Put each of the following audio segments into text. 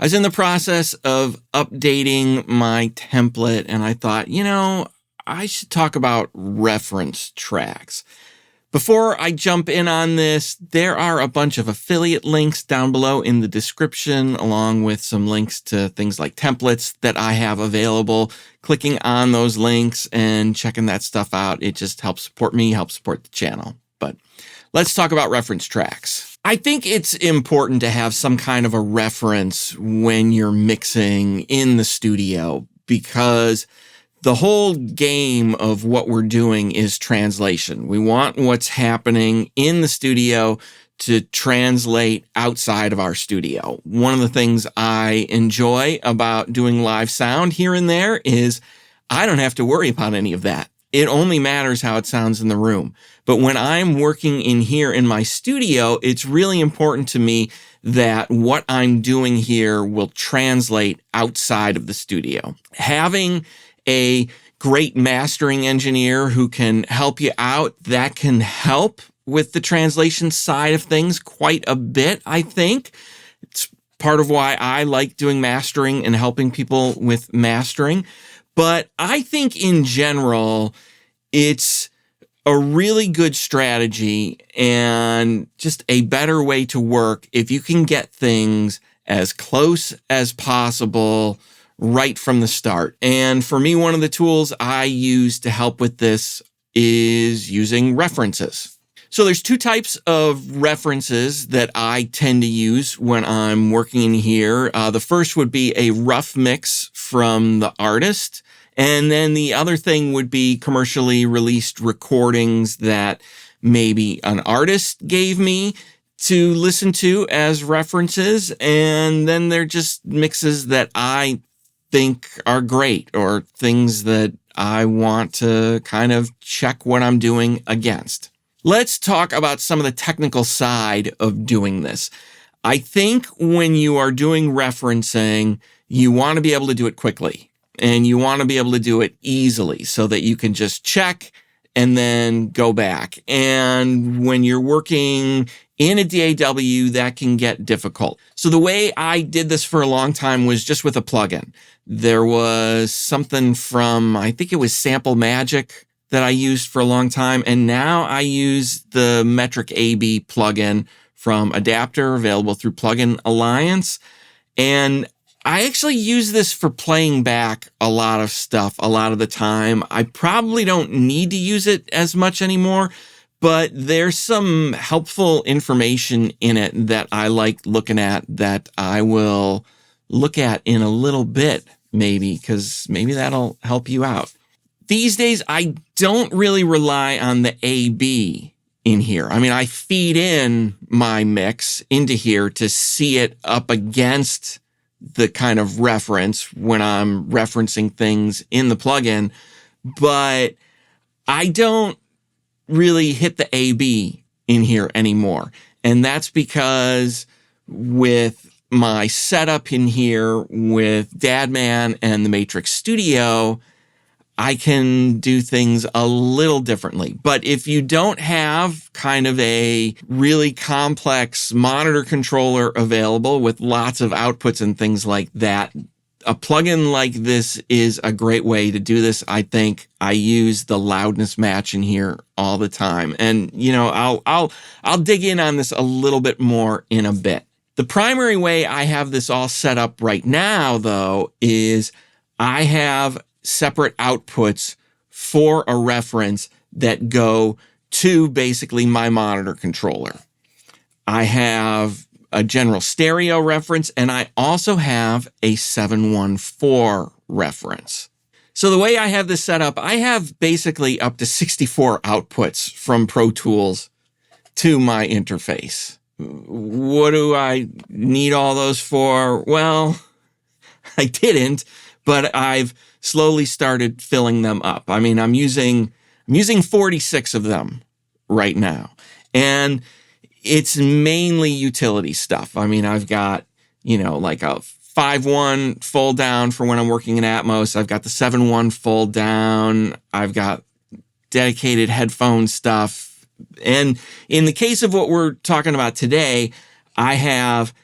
I was in the process of updating my template, and I thought, I should talk about reference tracks. Before I jump in on this, there are a bunch of affiliate links down below in the description, along with some links to things like templates that I have available. Clicking on those links and checking that stuff out, it just helps support me, helps support the channel. But let's talk about reference tracks. I think it's important to have some kind of a reference when you're mixing in the studio, because the whole game of what we're doing is translation. We want what's happening in the studio to translate outside of our studio. One of the things I enjoy about doing live sound here and there is I don't have to worry about any of that. It only matters how it sounds in the room. But when I'm working in here in my studio, it's really important to me that what I'm doing here will translate outside of the studio. Having a great mastering engineer who can help you out, that can help with the translation side of things quite a bit, I think. It's part of why I like doing mastering and helping people with mastering. But I think in general, it's a really good strategy and just a better way to work if you can get things as close as possible right from the start. And for me, one of the tools I use to help with this is using references. So there's two types of references that I tend to use when I'm working in here. The first would be a rough mix from the artist. And then the other thing would be commercially released recordings that maybe an artist gave me to listen to as references. And then they're just mixes that I think are great, or things that I want to kind of check what I'm doing against. Let's talk about some of the technical side of doing this. I think when you are doing referencing, you want to be able to do it quickly and you want to be able to do it easily so that you can just check and then go back. And when you're working in a DAW, that can get difficult. So the way I did this for a long time was just with a plugin. There was something from, I think it was Sample Magic, that I used for a long time. And now I use the Metric AB plugin from Adapter, available through Plugin Alliance. And I actually use this for playing back a lot of stuff a lot of the time. I probably don't need to use it as much anymore, but there's some helpful information in it that I like looking at that I will look at in a little bit, maybe, because maybe that'll help you out. These days, I don't really rely on the AB in here. I mean, I feed in my mix into here to see it up against the kind of reference when I'm referencing things in the plugin, but I don't really hit the AB in here anymore. And that's because with my setup in here with Dadman and the Matrix Studio, I can do things a little differently. But if you don't have kind of a really complex monitor controller available with lots of outputs and things like that, a plugin like this is a great way to do this. I think I use the loudness match in here all the time. And, I'll dig in on this a little bit more in a bit. The primary way I have this all set up right now, though, is I have separate outputs for a reference that go to basically my monitor controller. I have a general stereo reference, and I also have a 714 reference. So the way I have this set up, I have basically up to 64 outputs from Pro Tools to my interface. What do I need all those for? Well, I didn't, but I've slowly started filling them up. I mean, I'm using 46 of them right now. And it's mainly utility stuff. I mean, I've got, like a 5.1 fold down for when I'm working in Atmos. I've got the 7.1 fold down. I've got dedicated headphone stuff. And in the case of what we're talking about today, I have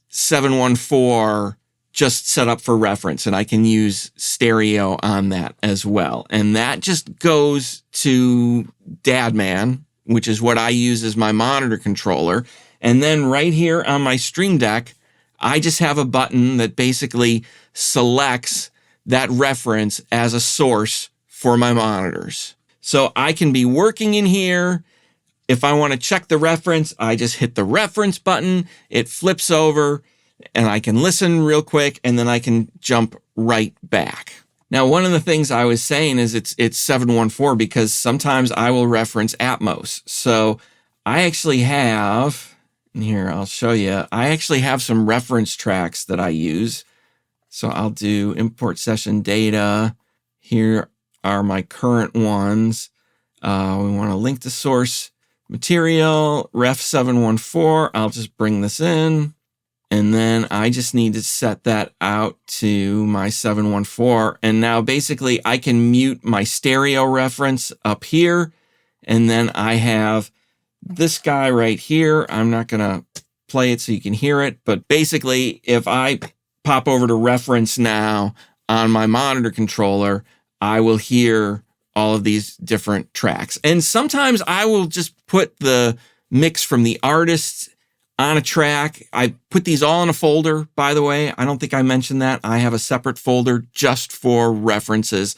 714 just set up for reference, and I can use stereo on that as well. And that just goes to Dadman, which is what I use as my monitor controller. And then right here on my Stream Deck, I just have a button that basically selects that reference as a source for my monitors. So I can be working in here. If I want to check the reference, I just hit the reference button. It flips over and I can listen real quick, and then I can jump right back. Now, one of the things I was saying is it's 714 because sometimes I will reference Atmos. So I actually have, and here I'll show you, I actually have some reference tracks that I use. So I'll do import session data. Here are my current ones. We want to link to source material, ref 714. I'll just bring this in. And then I just need to set that out to my 714. And now basically I can mute my stereo reference up here. And then I have this guy right here. I'm not going to play it so you can hear it. But basically, if I pop over to reference now on my monitor controller, I will hear all of these different tracks. And sometimes I will just put the mix from the artist on a track. I put these all in a folder, by the way. I don't think I mentioned that. I have a separate folder just for references.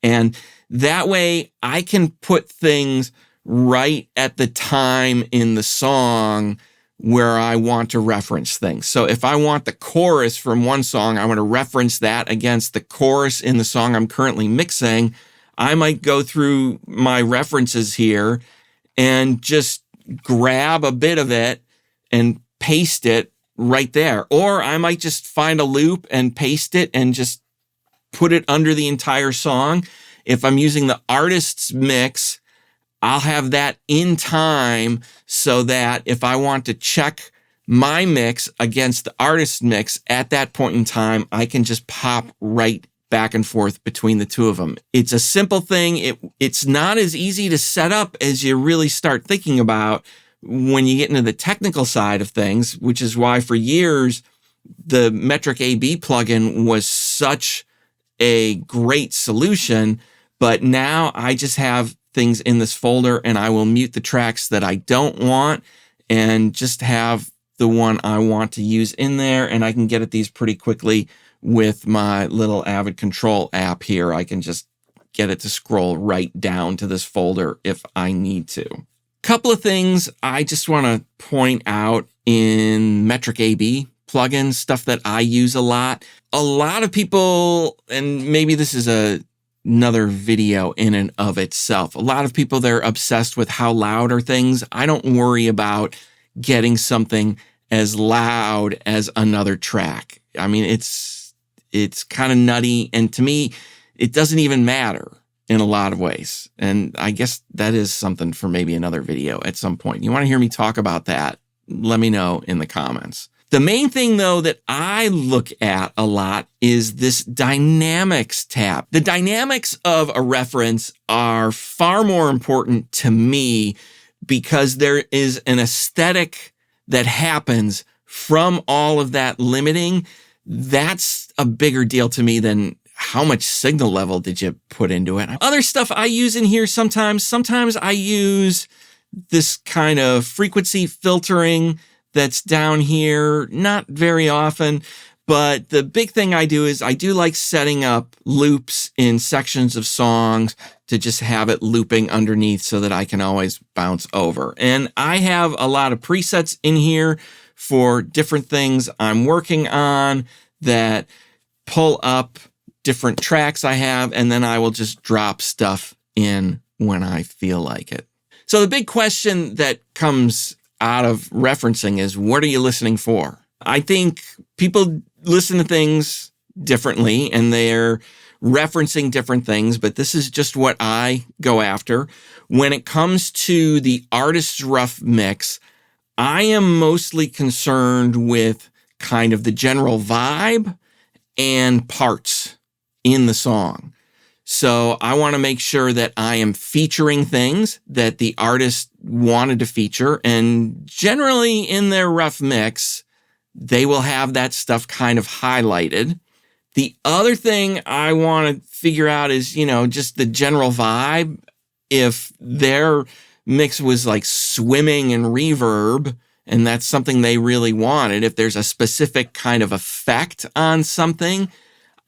And that way I can put things right at the time in the song where I want to reference things. So if I want the chorus from one song, I want to reference that against the chorus in the song I'm currently mixing. I might go through my references here and just grab a bit of it and paste it right there. Or I might just find a loop and paste it and just put it under the entire song. If I'm using the artist's mix, I'll have that in time so that if I want to check my mix against the artist's mix at that point in time, I can just pop right back and forth between the two of them. It's a simple thing. It's not as easy to set up as you really start thinking about when you get into the technical side of things, which is why for years, the Metric AB plugin was such a great solution. But now I just have things in this folder and I will mute the tracks that I don't want and just have the one I want to use in there. And I can get at these pretty quickly with my little Avid Control app here. I can just get it to scroll right down to this folder if I need to. Couple of things I just want to point out in Metric AB plugins, stuff that I use a lot. A lot of people, and maybe this is another video in and of itself. A lot of people, they're obsessed with how loud are things. I don't worry about getting something as loud as another track. I mean, it's kind of nutty. And to me, it doesn't even matter in a lot of ways. And I guess that is something for maybe another video at some point. You want to hear me talk about that? Let me know in the comments. The main thing, though, that I look at a lot is this dynamics tab. The dynamics of a reference are far more important to me because there is an aesthetic that happens from all of that limiting. That's a bigger deal to me than how much signal level did you put into it. Other stuff I use in here sometimes I use this kind of frequency filtering that's down here, not very often, but the big thing I do is I do like setting up loops in sections of songs to just have it looping underneath so that I can always bounce over. And I have a lot of presets in here for different things I'm working on that pull up different tracks I have, and then I will just drop stuff in when I feel like it. So the big question that comes out of referencing is, what are you listening for? I think people listen to things differently and they're referencing different things, but this is just what I go after. When it comes to the artist's rough mix, I am mostly concerned with kind of the general vibe and parts in the song. So I want to make sure that I am featuring things that the artist wanted to feature. And generally in their rough mix, they will have that stuff kind of highlighted. The other thing I want to figure out is, just the general vibe. If their mix was like swimming in reverb, and that's something they really wanted, if there's a specific kind of effect on something,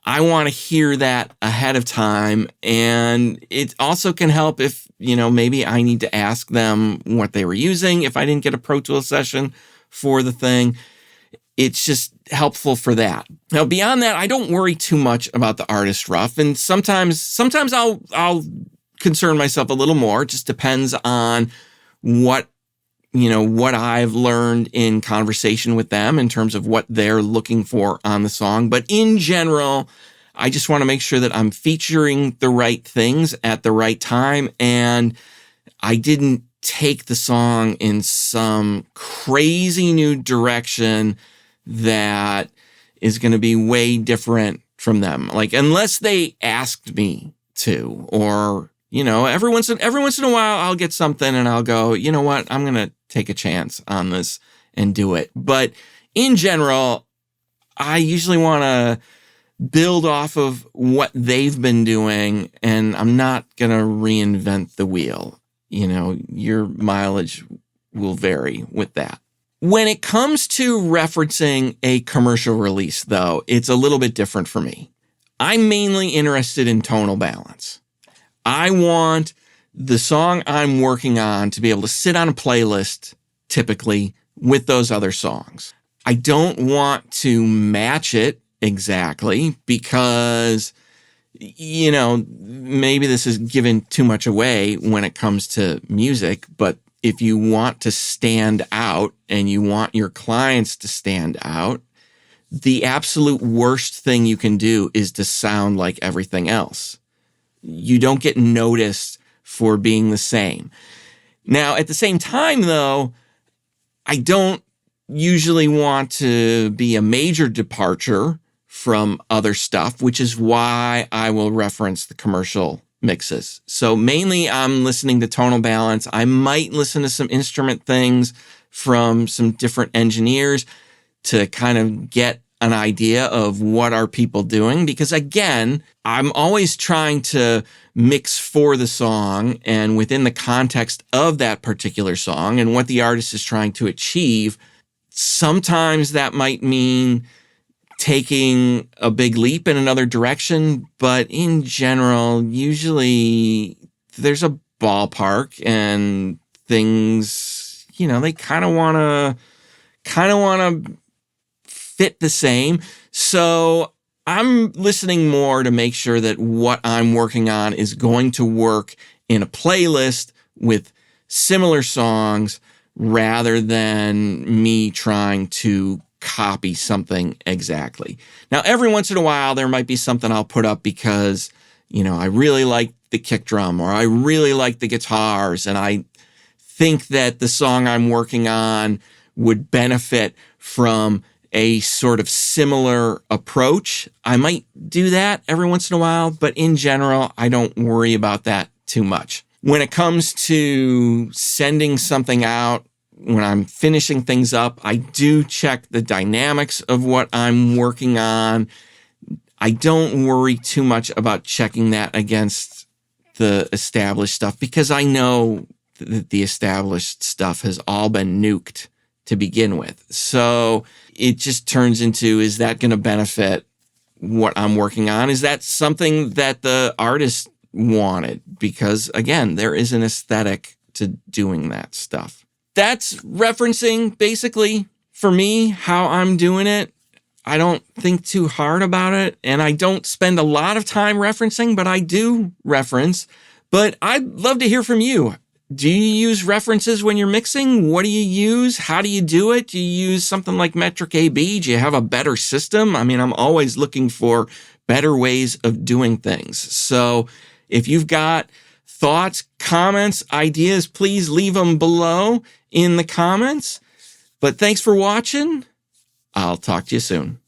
I want to hear that ahead of time. And it also can help if, maybe I need to ask them what they were using if I didn't get a Pro Tools session for the thing. It's just helpful for that. Now, beyond that, I don't worry too much about the artist rough. And sometimes I'll concern myself a little more. It just depends on what I've learned in conversation with them in terms of what they're looking for on the song. But in general, I just want to make sure that I'm featuring the right things at the right time. And I didn't take the song in some crazy new direction that is going to be way different from them. Like, unless they asked me to, or, every once in a while I'll get something and I'll go, you know what, I'm going to take a chance on this and do it. But in general, I usually want to build off of what they've been doing, and I'm not going to reinvent the wheel. Your mileage will vary with that. When it comes to referencing a commercial release, though, it's a little bit different for me. I'm mainly interested in tonal balance. I want the song I'm working on to be able to sit on a playlist, typically, with those other songs. I don't want to match it exactly because, maybe this is giving too much away when it comes to music, but if you want to stand out and you want your clients to stand out, the absolute worst thing you can do is to sound like everything else. You don't get noticed for being the same. Now, at the same time, though, I don't usually want to be a major departure from other stuff, which is why I will reference the commercial mixes. So mainly I'm listening to tonal balance. I might listen to some instrument things from some different engineers to kind of get an idea of what are people doing. Because again, I'm always trying to mix for the song and within the context of that particular song and what the artist is trying to achieve. Sometimes that might mean taking a big leap in another direction, but in general, usually there's a ballpark and things, they kind of want to fit the same. So I'm listening more to make sure that what I'm working on is going to work in a playlist with similar songs rather than me trying to copy something exactly. Now, every once in a while, there might be something I'll put up because, I really like the kick drum or I really like the guitars and I think that the song I'm working on would benefit from a sort of similar approach. I might do that every once in a while, but in general, I don't worry about that too much. When it comes to sending something out, when I'm finishing things up, I do check the dynamics of what I'm working on. I don't worry too much about checking that against the established stuff because I know that the established stuff has all been nuked to begin with. So it just turns into, is that going to benefit what I'm working on? Is that something that the artist wanted? Because again, there is an aesthetic to doing that stuff. That's referencing basically for me how I'm doing it. I don't think too hard about it, and I don't spend a lot of time referencing, but I do reference. But I'd love to hear from you. Do you use references when you're mixing? What do you use? How do you do it? Do you use something like Metric AB? Do you have a better system? I mean, I'm always looking for better ways of doing things. So if you've got thoughts, comments, ideas, please leave them below in the comments. But thanks for watching. I'll talk to you soon.